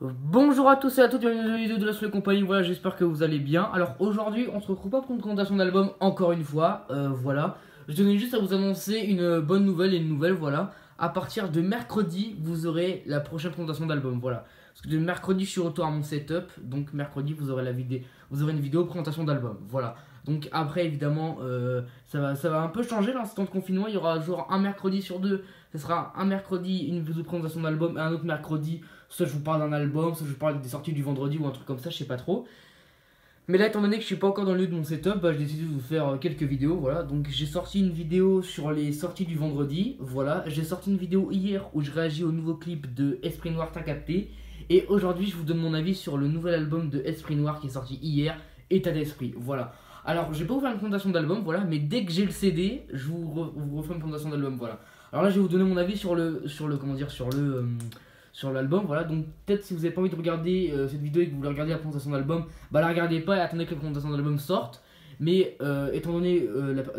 Bonjour à tous et à toutes, bienvenue dans une vidéo de la Soul et compagnie. Voilà, j'espère que vous allez bien. Alors aujourd'hui, on se retrouve pas pour une présentation d'album encore une fois. Voilà, je tenais juste à vous annoncer une bonne nouvelle et une nouvelle. Voilà, à partir de mercredi, vous aurez la prochaine présentation d'album. Voilà, parce que de mercredi, je suis retour à mon setup. Donc mercredi, vous aurez une vidéo présentation d'album. Voilà. Donc après, évidemment, ça va un peu changer là, en ce temps de confinement. Il y aura genre un mercredi sur deux. Ce sera un mercredi une vidéo de présentation d'album et un autre mercredi. Soit je vous parle d'un album, soit je vous parle des sorties du vendredi ou un truc comme ça, je sais pas trop. Mais là, étant donné que je suis pas encore dans le lieu de mon setup, j'ai décidé de vous faire quelques vidéos. Voilà, donc j'ai sorti une vidéo sur les sorties du vendredi. Voilà, j'ai sorti une vidéo hier où je réagis au nouveau clip de Esprit Noir T'as capté. Et aujourd'hui, je vous donne mon avis sur le nouvel album de Esprit Noir qui est sorti hier, État d'esprit. Voilà. Alors, je vais pas vous faire une présentation d'album, voilà, mais dès que j'ai le CD, je vous refais une présentation d'album, voilà. Alors là, je vais vous donner mon avis sur l'album, voilà. Donc peut-être si vous n'avez pas envie de regarder cette vidéo et que vous voulez regarder la présentation d'album, bah la regardez pas et attendez que la présentation d'album sorte. Mais étant donné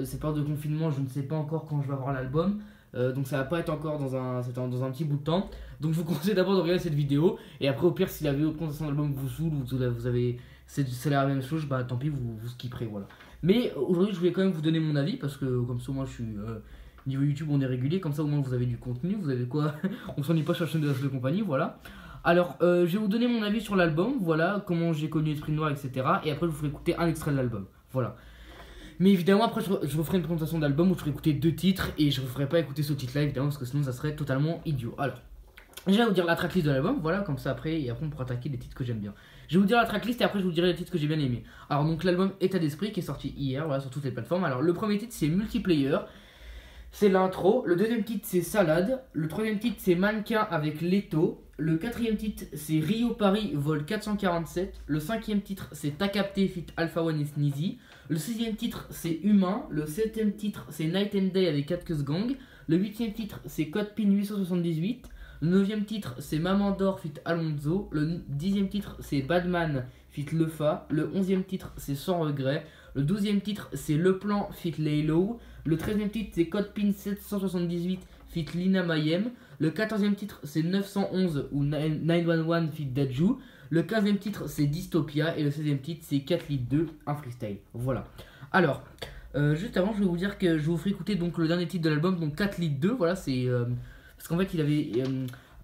cette période de confinement, je ne sais pas encore quand je vais avoir l'album. Donc ça va pas être encore dans un petit bout de temps. Donc je vous conseille d'abord de regarder cette vidéo. Et après au pire si la vidéo de présentation d'album vous saoule ou vous avez c'est la même chose, bah tant pis vous skipperez, voilà. Mais aujourd'hui je voulais quand même vous donner mon avis parce que comme ça moi je suis niveau YouTube on est régulier, comme ça au moins vous avez du contenu, vous avez quoi. On s'ennuie pas sur la chaîne de la compagnie, voilà. Alors je vais vous donner mon avis sur l'album, voilà, comment j'ai connu Esprit Noir, etc. Et après je vous ferai écouter un extrait de l'album, voilà. Mais évidemment après je vous ferai une présentation d'album où je ferai écouter deux titres et je vous ferai pas écouter ce titre là évidemment parce que sinon ça serait totalement idiot. Alors je vais vous dire la tracklist de l'album, voilà, comme ça après, et après on pourra attaquer les titres que j'aime bien. Je vais vous dire la tracklist et après je vous dirai les titres que j'ai bien aimés. Alors donc l'album État d'esprit qui est sorti hier, voilà, sur toutes les plateformes. Alors le premier titre c'est Multiplayer, c'est l'intro. Le deuxième titre c'est Salade. Le troisième titre c'est Mannequin avec Leto. Le quatrième titre c'est Rio Paris Vol 447. Le cinquième titre c'est T'as capté feat Alpha One et Sneezy. Le sixième titre c'est Humain. Le septième titre c'est Night and Day avec Catcus Gang. Le huitième titre c'est Code PIN 878. Le 9ème titre c'est Maman d'Or feat Alonso. Le 10ème titre c'est Badman feat Lefa. Le 11ème titre c'est Sans regret. Le 12ème titre c'est Le Plan feat Laylo. Le 13ème titre c'est Code PIN 778 feat Lina Mayem. Le 14ème titre c'est 911 ou 911 feat Daju. Le 15ème titre c'est Dystopia. Et le 16ème titre c'est 4 litres 2, un freestyle. Voilà. Alors, juste avant je vais vous dire que je vous ferai écouter donc le dernier titre de l'album, donc 4 litres 2. Voilà, c'est... parce qu'en fait, il avait,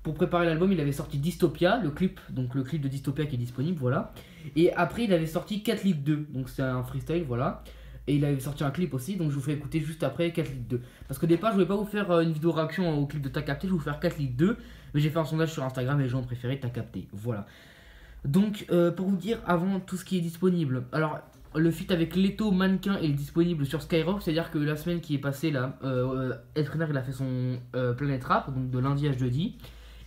pour préparer l'album, il avait sorti Dystopia, le clip de Dystopia qui est disponible, voilà. Et après, il avait sorti 4 litres 2, donc c'est un freestyle, voilà. Et il avait sorti un clip aussi, donc je vous fais écouter juste après 4 litres 2. Parce qu'au départ, je voulais pas vous faire une vidéo réaction au clip de T'as capté, je vais vous faire 4 litres 2. Mais j'ai fait un sondage sur Instagram et les gens ont préféré T'as capté, voilà. Donc, pour vous dire, avant tout ce qui est disponible, alors le feat avec Leto Mannequin est disponible sur Skyrock, c'est à dire que la semaine qui est passée là, Esprit Noir il a fait son Planet Rap, donc de lundi à jeudi.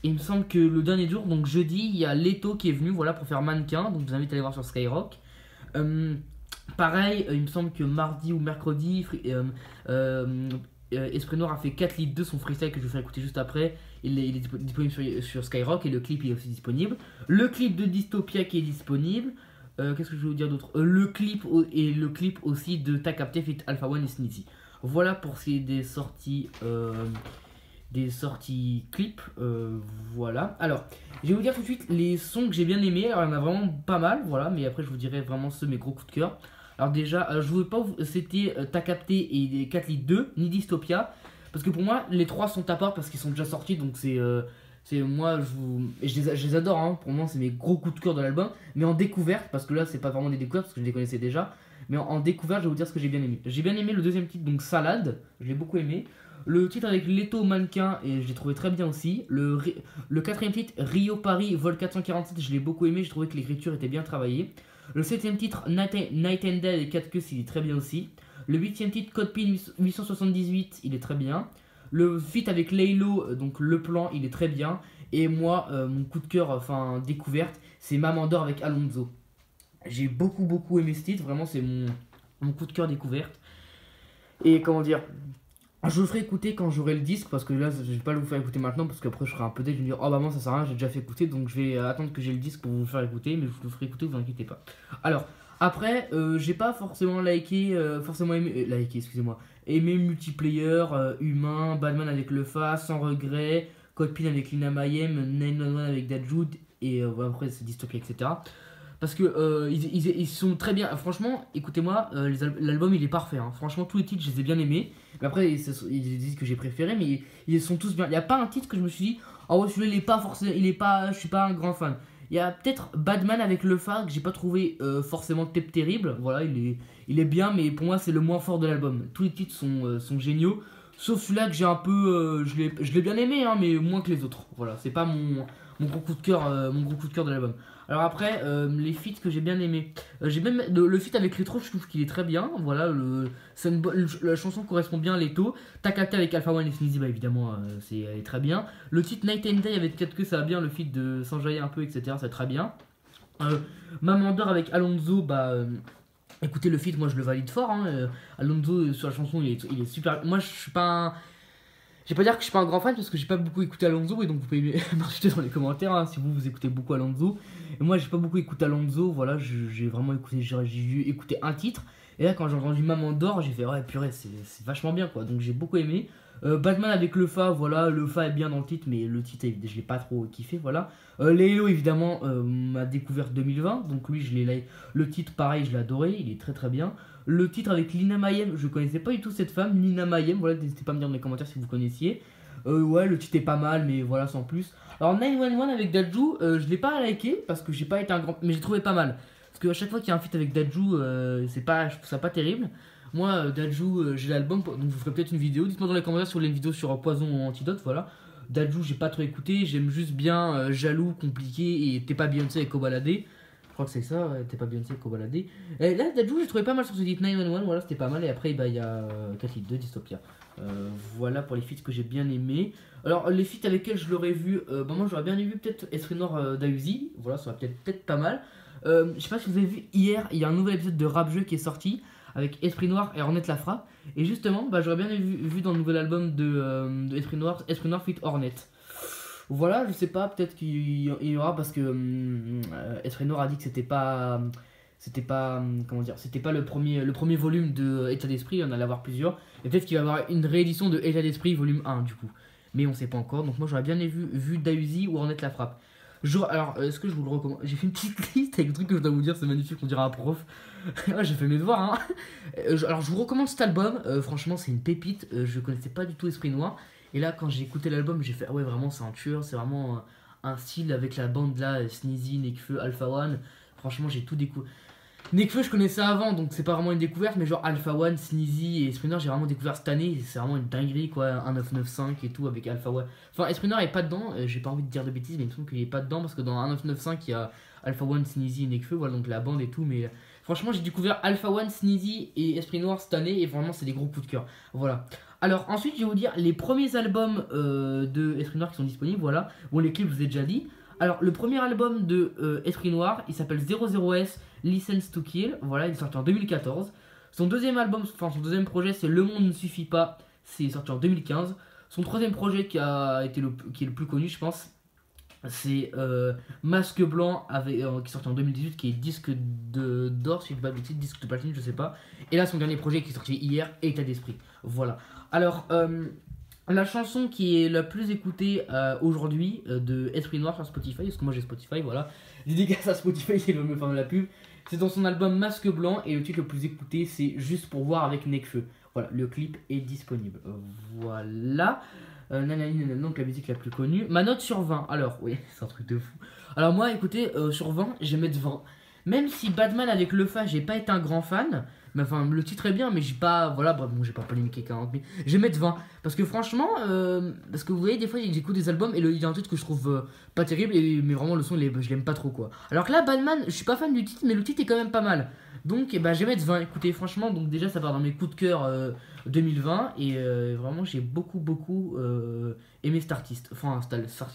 Et il me semble que le dernier jour, donc jeudi, il y a Leto qui est venu, voilà, pour faire Mannequin, donc je vous invite à aller voir sur Skyrock. Pareil, il me semble que mardi ou mercredi, Esprit Noir a fait 4 litres 2, son freestyle que je vais faire écouter juste après. Il est disponible sur Skyrock et le clip il est aussi disponible. Le clip de Dystopia qui est disponible. Qu'est-ce que je vais vous dire d'autre, le clip aussi de T'as capté feat Alpha One et Sneezy. Voilà pour ce qui est des sorties clips. Voilà. Alors, je vais vous dire tout de suite les sons que j'ai bien aimés. Alors, il y en a vraiment pas mal, voilà. Mais après, je vous dirai vraiment mes gros coups de cœur. Alors déjà, je ne veux pas c'était T'as capté et 4 litres 2, ni Dystopia. Parce que pour moi, les trois sont à part parce qu'ils sont déjà sortis. Donc c'est moi, je les adore, hein. Pour moi, c'est mes gros coups de cœur de l'album. Mais en découverte, parce que là, c'est pas vraiment des découvertes, parce que je les connaissais déjà. Mais en découverte, je vais vous dire ce que j'ai bien aimé. J'ai bien aimé le deuxième titre, donc Salade. Je l'ai beaucoup aimé. Le titre avec Leto Mannequin, et je l'ai trouvé très bien aussi. Le quatrième titre, Rio Paris Vol 447, je l'ai beaucoup aimé. J'ai trouvé que l'écriture était bien travaillée. Le septième titre, Night and Day et 4 queues, il est très bien aussi. Le huitième titre, Code PIN 878, il est très bien. Le feat avec Laylo, donc Le Plan, il est très bien. Et moi, mon coup de cœur, enfin découverte, c'est Maman d'Or avec Alonso. J'ai beaucoup aimé ce titre, vraiment c'est mon coup de cœur découverte. Et comment dire, je vous ferai écouter quand j'aurai le disque, parce que là je vais pas le vous faire écouter maintenant, parce qu'après je serai un peu deg, je vais me dire oh bah moi ça sert à rien, j'ai déjà fait écouter, donc je vais attendre que j'ai le disque pour vous le faire écouter, mais je vous le ferai écouter, vous inquiétez pas. Alors, après, j'ai pas forcément aimé Multiplayer, Humain, Batman avec le Fa, Sans regret, Code Pin avec Lina Mayhem, 911 avec Dajud, et après c'est Dystopia, etc. Parce que ils sont très bien. Franchement, écoutez-moi, l'album il est parfait. Hein. Franchement, tous les titres, je les ai bien aimés. Mais après, ils disent que j'ai préféré, mais ils sont tous bien. Il n'y a pas un titre que je me suis dit, oh ouais, celui-là, il est pas forcément, je suis pas un grand fan. Il y a peut-être Badman avec le Fa que j'ai pas trouvé forcément terrible. Voilà, il est bien, mais pour moi, c'est le moins fort de l'album. Tous les titres sont géniaux. Sauf celui-là que j'ai un peu. Je l'ai bien aimé, hein, mais moins que les autres. Voilà, c'est pas mon gros coup de cœur de l'album. Alors après, les feats que j'ai bien aimé. J'ai même le feat avec Retro, je trouve qu'il est très bien. Voilà, la chanson correspond bien à Leto. Takata avec Alpha One et Sneezy, bah évidemment, elle est très bien. Le titre Night and Day avec 4 que ça va bien. Le feat de Sanjay un peu, etc. C'est très bien. Maman d'or avec Alonso, bah. Écoutez, le feat, moi je le valide fort. Hein. Alonso sur la chanson, il est super. Moi je suis pas un. Je vais pas dire que je suis pas un grand fan parce que j'ai pas beaucoup écouté Alonso et donc vous pouvez m'insulter dans les commentaires hein, si vous écoutez beaucoup Alonso. Et moi j'ai pas beaucoup écouté Alonso, voilà, j'ai vraiment écouté, j'ai écouté un titre. Et là quand j'ai entendu Maman d'or, j'ai fait ouais purée c'est vachement bien quoi, donc j'ai beaucoup aimé. Batman avec le Fa, voilà, le Fa est bien dans le titre mais le titre je l'ai pas trop kiffé, voilà. Lélo évidemment ma découverte 2020, donc lui le titre pareil je l'ai adoré, il est très très bien. Le titre avec Lina Mayhem, je connaissais pas du tout cette femme, Lina Mayhem, voilà, n'hésitez pas à me dire dans les commentaires si vous connaissiez. Ouais, le titre est pas mal, mais voilà, sans plus. Alors 911 avec Dajou, je l'ai pas liké parce que j'ai pas été un grand. Mais j'ai trouvé pas mal. Parce qu'à chaque fois qu'il y a un feat avec Dajou, je trouve ça pas terrible. Moi, Dajou, j'ai l'album, donc je vous ferai peut-être une vidéo. Dites-moi dans les commentaires si vous voulez une vidéo sur Poison ou Antidote, voilà. Dajou, j'ai pas trop écouté, j'aime juste bien Jaloux, Compliqué et T'es pas Beyoncé avec Kobalade. Je crois que c'est ça, T'es pas Beyoncé, Kobalade. Et là, Dajou, j'ai trouvé pas mal sur ce titre 911, voilà, c'était pas mal. Et après, bah, il y a 4 litres de Dystopia. Voilà pour les feats que j'ai bien aimé. Alors, les feats avec lesquels je l'aurais vu, bah, moi j'aurais bien vu peut-être Esprit Noir d'Auzi. Voilà, ça aurait peut-être pas mal. Je sais pas si vous avez vu hier, il y a un nouvel épisode de Rap Jeu qui est sorti avec Esprit Noir et Hornet la frappe. Et justement, bah, j'aurais bien vu dans le nouvel album de Esprit Noir feat Hornet. Voilà, je sais pas, peut-être qu'il y aura parce que Esprit Noir a dit que c'était pas comment dire, c'était pas le premier volume de État d'esprit, on allait avoir plusieurs et peut-être qu'il va y avoir une réédition de État d'esprit volume 1 du coup. Mais on sait pas encore. Donc moi j'aurais bien vu Dausi ou Hornet la frappe. Alors est-ce que je vous le recommande? J'ai fait une petite liste avec le truc que je dois vous dire, c'est magnifique, on dirait un prof. Ouais, j'ai fait mes devoirs hein. Alors je vous recommande cet album, franchement c'est une pépite, je connaissais pas du tout Esprit Noir. Et là quand j'ai écouté l'album j'ai fait ah ouais vraiment c'est un tueur, c'est vraiment un style avec la bande là, Sneezy, Nekfeu, Alpha One. Franchement j'ai tout découvert. Nekfeu je connaissais avant donc c'est pas vraiment une découverte, mais genre Alpha One, Sneezy et Esprit Noir j'ai vraiment découvert cette année, c'est vraiment une dinguerie quoi, 1995 et tout avec Alpha One. Enfin Esprit Noir est pas dedans, j'ai pas envie de dire de bêtises mais il me semble qu'il est pas dedans parce que dans 1995 il y a Alpha One, Sneezy et Nekfeu, voilà donc la bande et tout, mais franchement j'ai découvert Alpha One, Sneezy et Esprit Noir cette année et vraiment c'est des gros coups de cœur. Voilà. Alors ensuite je vais vous dire les premiers albums de Esprit Noir qui sont disponibles, voilà. Bon les clips je vous ai déjà dit. Alors le premier album de Esprit Noir il s'appelle 00S License to Kill, voilà il est sorti en 2014. Son deuxième album, enfin son deuxième projet c'est Le Monde ne suffit pas, c'est sorti en 2015. Son troisième projet qui est le plus connu je pense, c'est Masque Blanc avec, qui est sorti en 2018, qui est disque d'or, si je ne dis pas de bêtises, disque de platine, je sais pas. Et là, son dernier projet qui est sorti hier, État d'esprit. Voilà. Alors, la chanson qui est la plus écoutée aujourd'hui de Esprit Noir sur Spotify, parce que moi j'ai Spotify, voilà. Dédicace à Spotify, c'est le mieux faire de la pub. C'est dans son album Masque Blanc, et le titre le plus écouté, c'est Juste pour voir avec Nekfeu. Voilà, le clip est disponible. Voilà. Donc la musique la plus connue. Ma note sur 20. Alors, oui, c'est un truc de fou. Alors, moi, écoutez, sur 20, je vais mettre 20. Même si Batman avec le Fa, j'ai pas été un grand fan. Mais enfin, le titre est bien, mais j'ai pas. Voilà, bah, bon, j'ai pas polémiqué 40 000. Je vais mettre 20. Parce que franchement, parce que vous voyez, des fois, j'écoute des albums et il y a un titre que je trouve pas terrible. Mais vraiment, le son, je l'aime pas trop, quoi. Alors que là, Batman, je suis pas fan du titre, mais le titre est quand même pas mal. Donc, eh ben, je vais mettre 20. Écoutez, franchement, donc déjà, ça part dans mes coups de cœur 2020. Et vraiment, j'ai beaucoup aimé cet artiste. Enfin,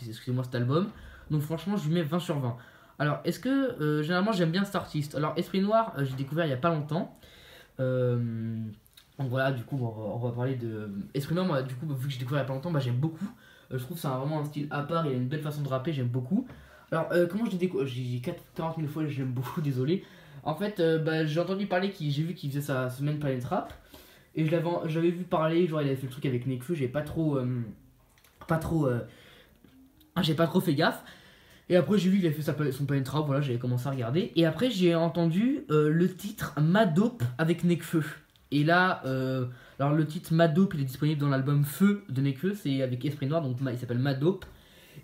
excusez-moi, cet album. Donc, franchement, je lui mets 20 sur 20. Alors, est-ce que généralement j'aime bien cet artiste? Alors, Esprit Noir, j'ai découvert il y a pas longtemps. Donc voilà, du coup, on va parler de Esprit Noir. Moi, du coup, vu que j'ai découvert il y a pas longtemps, bah, j'aime beaucoup. Je trouve que c'est vraiment un style à part. Il a une belle façon de rapper, j'aime beaucoup. Alors, comment je l'ai découvert? J'ai 40 000 fois, j'aime beaucoup, désolé. En fait, bah, j'ai entendu parler, j'ai vu qu'il faisait sa semaine Planet Rap. Et j'avais vu parler, genre il avait fait le truc avec Nekfeu, j'avais pas trop J'ai pas trop fait gaffe. Et après j'ai vu qu'il avait fait son Paintra, voilà, j'avais commencé à regarder. Et après j'ai entendu le titre Madope avec Nekfeu. Et là, alors le titre Madope il est disponible dans l'album Feu de Nekfeu, c'est avec Esprit Noir, donc il s'appelle Madope.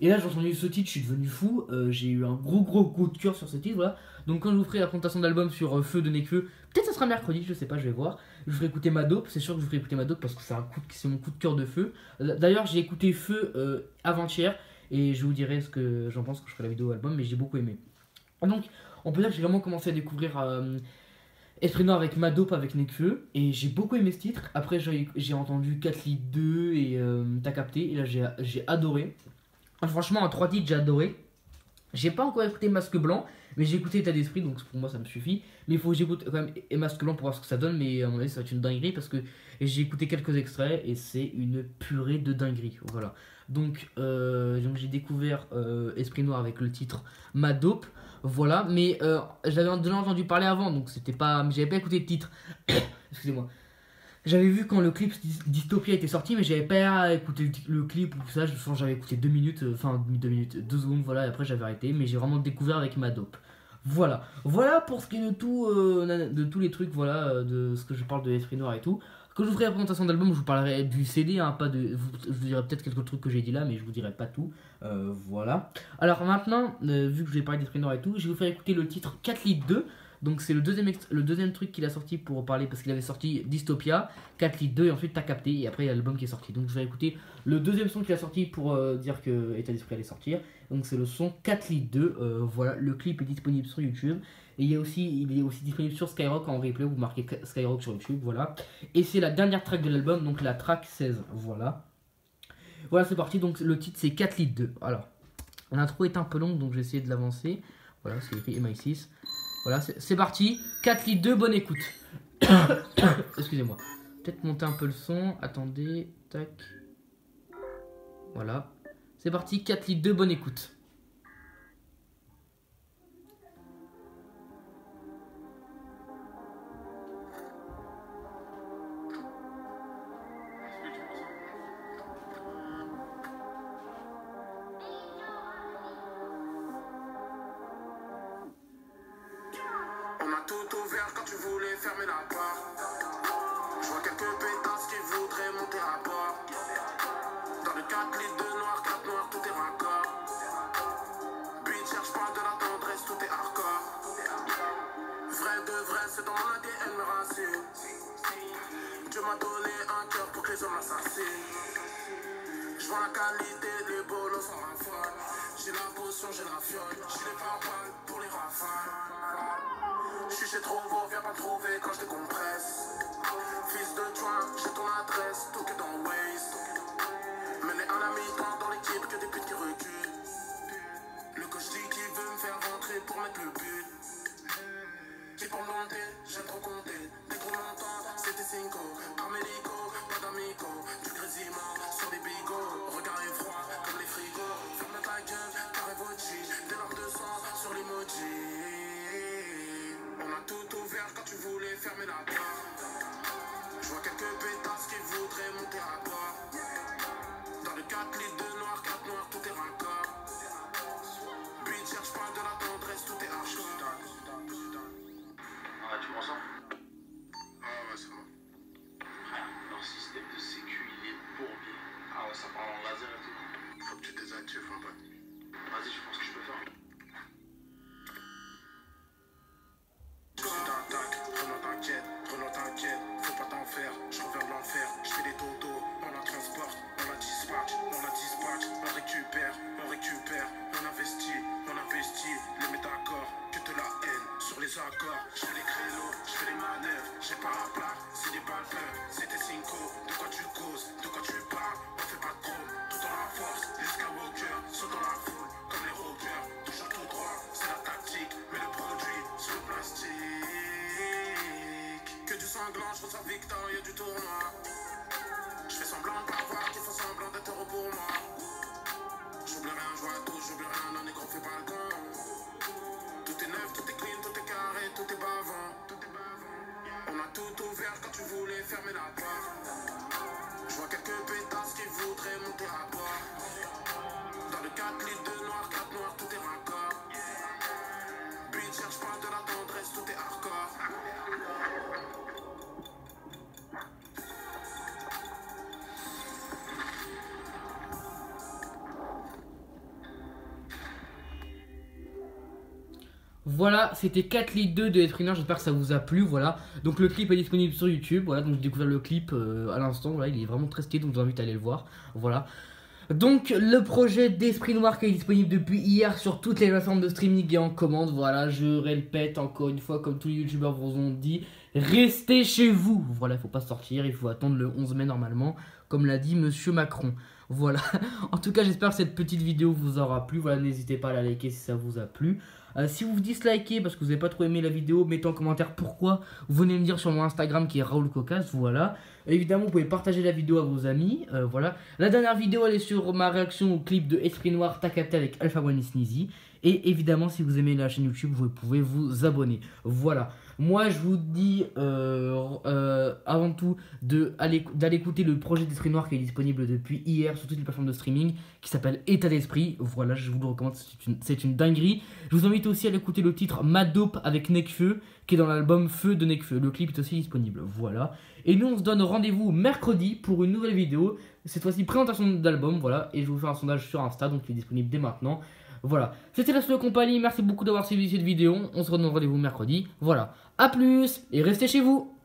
Et là j'ai entendu ce titre, je suis devenu fou, j'ai eu un gros coup de cœur sur ce titre, voilà. Donc quand je vous ferai la présentation d'album sur Feu de Nekfeu, peut-être ça sera mercredi, je sais pas, je vais voir. Je vous ferai écouter Madope, c'est sûr que je vous ferai écouter Madope parce que c'est mon coup de cœur de Feu. D'ailleurs j'ai écouté Feu avant-hier. Et je vous dirai ce que j'en pense quand je ferai la vidéo album, mais j'ai beaucoup aimé. Donc, on peut dire que j'ai vraiment commencé à découvrir Esprit Noir avec Madope avec Nekfeu, et j'ai beaucoup aimé ce titre. Après, j'ai entendu 4 litres 2 et T'as capté, et là j'ai adoré. Franchement, en 3 titres, j'ai adoré. J'ai pas encore écouté Masque Blanc, mais j'ai écouté État d'Esprit, donc pour moi ça me suffit. Mais il faut que j'écoute quand même Masque Blanc pour voir ce que ça donne, mais à mon avis ça va être une dinguerie parce que j'ai écouté quelques extraits et c'est une purée de dinguerie. Voilà. Donc j'ai découvert Esprit Noir avec le titre Madope. Voilà, mais j'avais déjà entendu parler avant, donc c'était pas. Mais j'avais pas écouté le titre. Excusez-moi. J'avais vu quand le clip Dystopia était sorti, mais j'avais pas écouté le clip ou ça. J'avais écouté 2 minutes, enfin 2 minutes, 2 secondes, voilà, et après j'avais arrêté. Mais j'ai vraiment découvert avec Madope. Voilà. Voilà pour ce qui est de tous les trucs, voilà, de ce que je parle de Esprit Noir et tout. Quand je vous ferai la présentation d'album, je vous parlerai du CD, hein, pas de. Je vous dirai peut-être quelques trucs que j'ai dit là, mais je vous dirai pas tout. Voilà. Alors maintenant, vu que je vais parler d'Esprit Noir et tout, je vais vous faire écouter le titre 4 litres 2. Donc c'est le deuxième truc qu'il a sorti pour parler, parce qu'il avait sorti Dystopia, 4 litres 2 et ensuite T'as capté, et après il y a l'album qui est sorti. Donc je vais écouter le deuxième son qu'il a sorti pour dire que État d'Esprit allait sortir. Donc c'est le son 4 litres 2, voilà, le clip est disponible sur YouTube. Et il est aussi disponible sur Skyrock en replay, vous marquez Skyrock sur YouTube, voilà. Et c'est la dernière track de l'album, donc la track 16, voilà. Voilà, c'est parti, donc le titre c'est 4 litres 2. Alors, l'intro est un peu longue, donc j'ai essayé de l'avancer. Voilà, c'est écrit MI6. Voilà, c'est parti. 4 litres 2, bonne écoute. Excusez-moi. Peut-être monter un peu le son. Attendez. Tac. Voilà. C'est parti. 4 litres 2, bonne écoute. Tout ouvert quand tu voulais fermer la porte. Je vois quelques pétasses qui voudraient monter à bord. Dans le 4 litres de noir, 4 noirs, tout est raccord. Bitch, cherche pas de la tendresse, tout est hardcore. Vrai de vrai, c'est dans mon ADN, me racine. Dieu m'a donné un cœur pour que les hommes l'assassinent. Je vois la qualité des bolos sans rafale. J'ai la potion, j'ai la fiole. J'ai les pare-balles pour les rafales. Je suis chez Trovo, viens pas me trouver quand je décompresse. Fils de joint, j'ai ton adresse, tout est dans Waze. Mener un ami dans l'équipe, que des putes qui reculent. Le coach dit qu'il veut me faire rentrer pour mettre le but. Qui pour monter, j'aime trop compter. Des gros montants, c'était cinco. Armélico, pas d'amico. Du grésillement sur des bigots. Regard froid comme les frigos. Ferme ta gueule, carré Voci. Des larmes de sang sur l'emoji. On a tout ouvert quand tu voulais fermer la porte. Je vois quelques pétasses qui voudraient monter à bord. Dans le 4 litres de noir, 4 noirs, tout est raccord. Bitch, cherche pas de la tendresse, tout est hardcore. Ah, tu prends ça? Ah ouais, c'est bon. Leur système de sécu, il est bourbier. Ah ouais, ça parle en laser et tout. Faut que tu désactives un peu. Vas-y, je pense que je peux faire. Prenons t'inquiète, faut pas t'en faire, je reviens de l'enfer, je fais des totos, on la transporte, on la dispatch, on récupère, on investit, les métacorps, que de la haine, sur les accords, je fais les créneaux, je fais les manœuvres, j'ai pas la plaque, c'est des balles pleines, c'était cinco, de quoi tu causes, de quoi tu parles, on fait pas de chrome, tout dans la force, les Skywalkers sont dans la foule, comme les rockers, toujours tout droit, c'est la tactique, mais le produit, c'est le plastique. Que du sanglant, je reçois victoire, y'a du tournoi. Je fais semblant de pas voir qu'ils font semblant d'être heureux pour moi. J'oublie rien, je vois tout, j'oublie rien, non négro fais pas le con. Tout est neuf, tout est clean, tout est carré, tout est bavant. On a tout ouvert quand tu voulais fermer la porte. Je vois quelques pétasses qui voudraient monter à bord. Dans le 4 litres de noir, 4 noirs, tout est raccord. Bitch, cherche pas de la tendresse, tout est hardcore. Voilà, c'était 4 litres 2 de Esprit Noir, j'espère que ça vous a plu, voilà. Donc le clip est disponible sur YouTube, voilà, donc j'ai découvert le clip à l'instant, voilà, il est vraiment très stylé, donc je vous invite à aller le voir, voilà. Donc le projet d'Esprit Noir qui est disponible depuis hier sur toutes les plateformes de streaming et en commande, voilà, je répète encore une fois, comme tous les youtubeurs vous ont dit, restez chez vous, voilà, il faut pas sortir, il faut attendre le 11 mai normalement, comme l'a dit monsieur Macron. Voilà, en tout cas j'espère que cette petite vidéo vous aura plu, voilà, n'hésitez pas à la liker si ça vous a plu. Si vous dislikez parce que vous n'avez pas trop aimé la vidéo, mettez en commentaire pourquoi. Vous venez me dire sur mon Instagram qui est Raoul Cocasse, voilà. Évidemment, vous pouvez partager la vidéo à vos amis, voilà. La dernière vidéo, elle est sur ma réaction au clip de Esprit Noir, T'as capté avec Alpha One et Sneezy. Et évidemment, si vous aimez la chaîne YouTube, vous pouvez vous abonner. Voilà. Moi, je vous dis avant tout d'aller écouter le projet d'Esprit Noir qui est disponible depuis hier sur toutes les plateformes de streaming, qui s'appelle État d'Esprit. Voilà, je vous le recommande, c'est une dinguerie. Je vous invite aussi à écouter le titre Madope avec Nekfeu, qui est dans l'album Feu de Nekfeu. Le clip est aussi disponible. Voilà. Et nous, on se donne rendez-vous mercredi pour une nouvelle vidéo. Cette fois-ci, présentation d'album. Voilà. Et je vais vous faire un sondage sur Insta, donc il est disponible dès maintenant. Voilà, c'était la Slow Company, merci beaucoup d'avoir suivi cette vidéo, on se redonne rendez-vous mercredi, voilà, à plus, et restez chez vous.